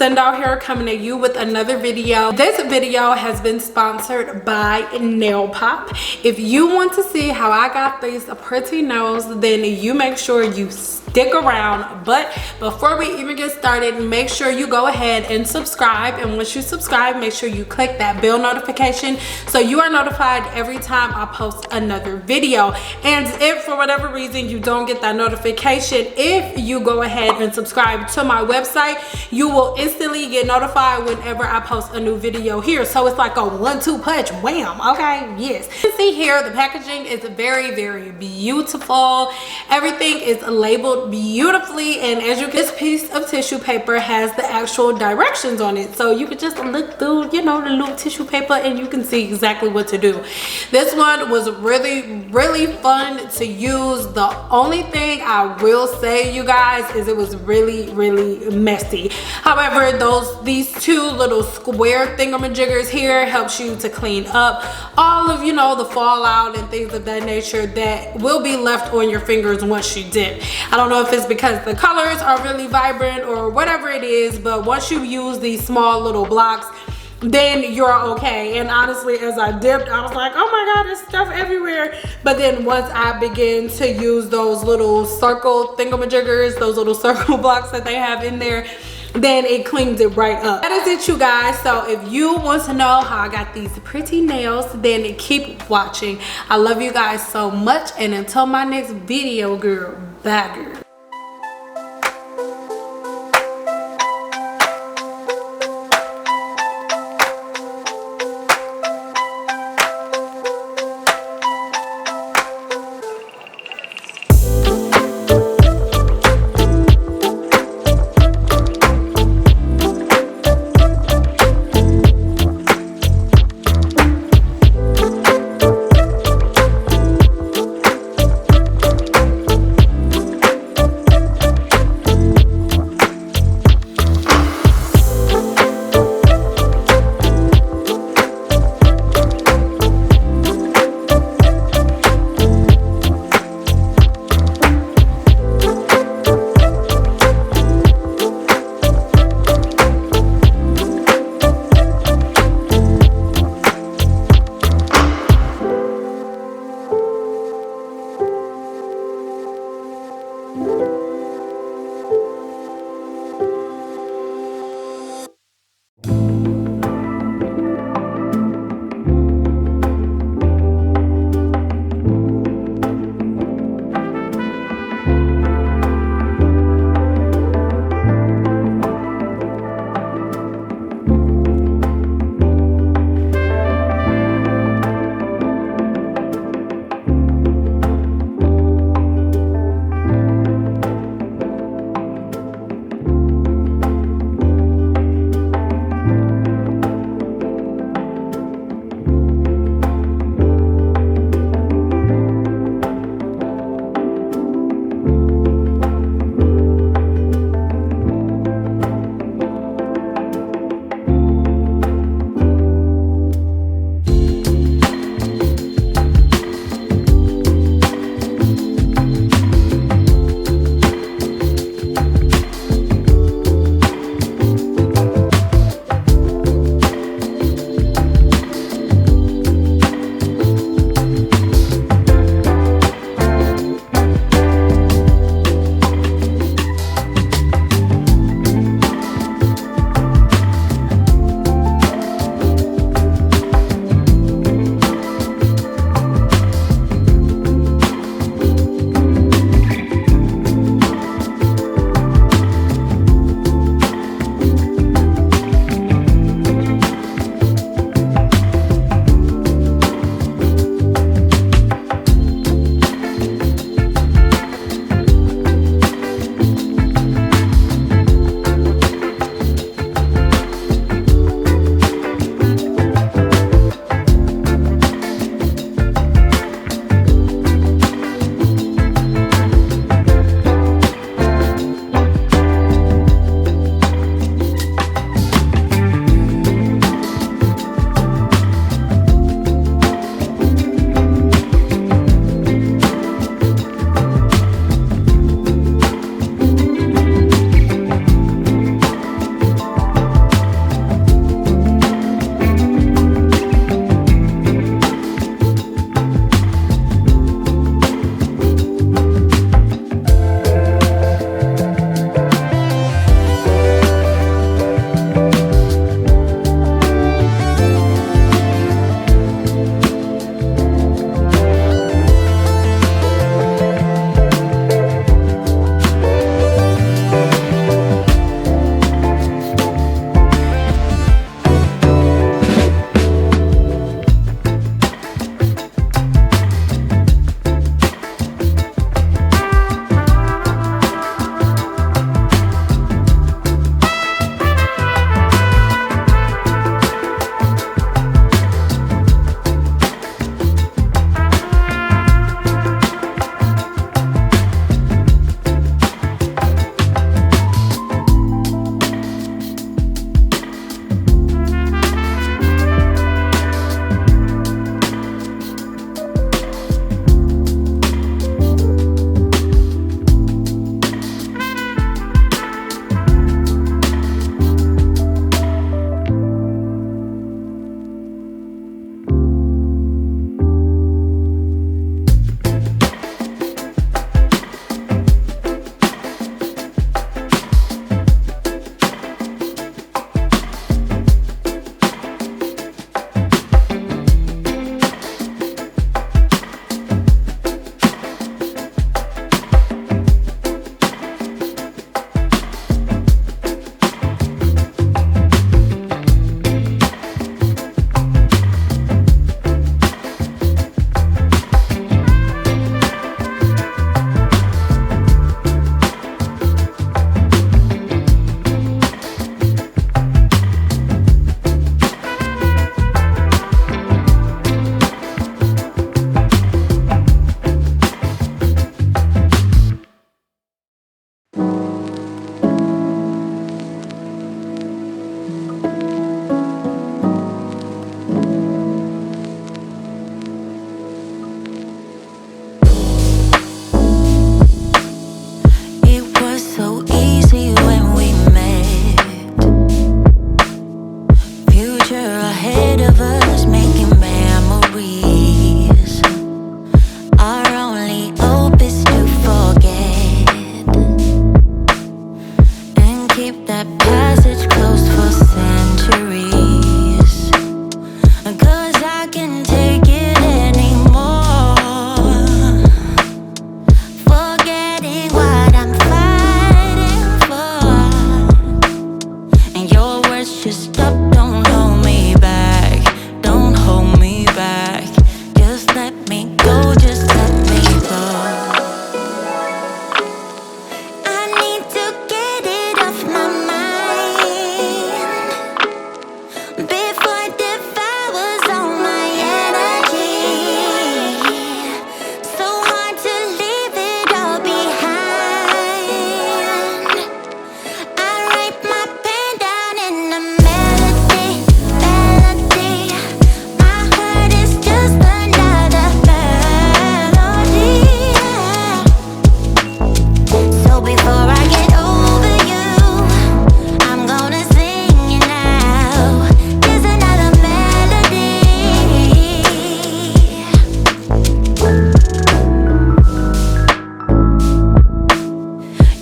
Sundoll here, coming at you with another video. This video has been sponsored by NailPop. If you want to see how I got these pretty nails, then you make sure you stick around. But before we even get started, make sure you go ahead and subscribe, and once you subscribe, make sure you click that bell notification so you are notified every time I post another video. And if for whatever reason you don't get that notification, if you go ahead and subscribe to my website, you will instantly get notified whenever I post a new video here. So it's like a 1-2 punch, wham. Okay, yes. You can see here the packaging is very beautiful. Everything is labeled beautifully, and as you can, this piece of tissue paper has the actual directions on it, so you can just look through, you know, the little tissue paper and you can see exactly what to do. This one was really fun to use. The only thing I will say, you guys, is it was really messy. However, these two little square thingamajiggers here helps you to clean up all of, you know, the fallout and things of that nature that will be left on your fingers once you dip. I don't know if it's because the colors are really vibrant or whatever it is, but once you use these small little blocks, then you're okay. And honestly, as I dipped, I was like, oh my god, there's stuff everywhere. But then once I begin to use those little circle thingamajiggers, those little circle blocks that they have in there, then it cleans it right up. That is it, you guys. So if you want to know how I got these pretty nails, then keep watching. I love you guys so much, and until my next video, girl, bye girl.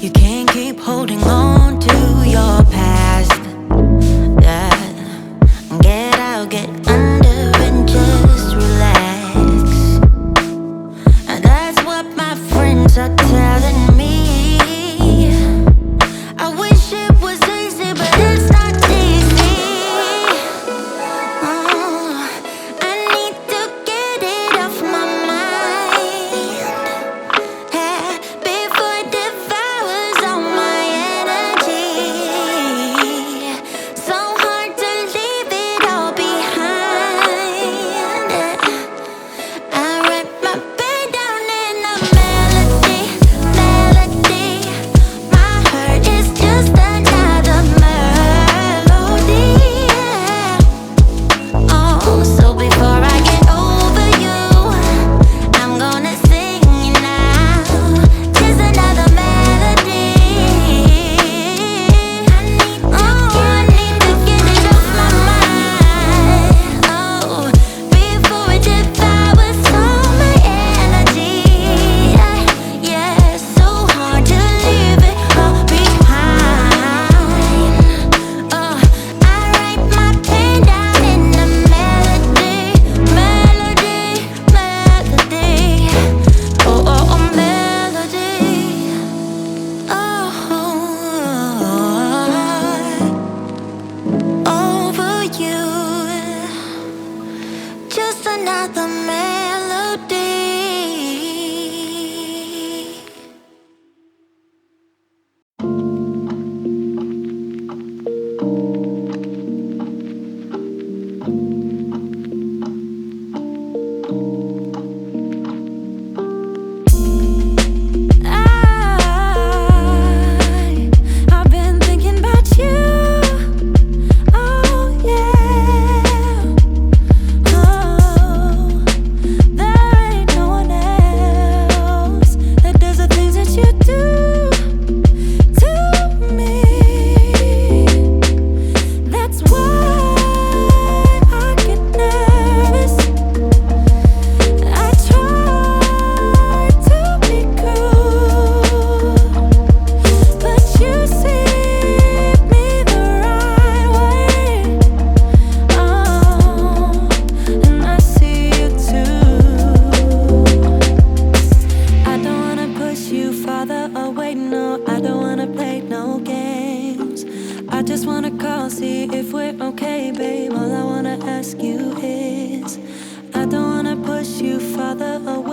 You can't keep holding on to your past. Yeah. Get out, get under and just relax. And that's what my friends are telling me. I wish it was easy, but it's not easy. I need to get it off my mind, before it devours all my energy. So hard to leave it all behind. I write my pain down in a melody, melody. My heart is just another melody. Oh, so before I get over you, I'm gonna sing it now. Just another melody. I need to get it off my mind. Oh, before it devours all my energy. Yeah, so hard to leave it all behind. Oh, I write my pain down in a melody, melody, melody. Oh, oh, oh, melody. Oh, over you. Just another melody. I've been thinking about you. Oh yeah. Oh, there ain't no one else that does the things that you do to me. That's why I get nervous. I try to be cool, but you see me the right way. Oh, and I see you too. I don't wanna push you farther away, no. I don't wanna play no games. I just wanna call, see if we're okay, babe. All I wanna ask you is, I don't wanna push you farther away.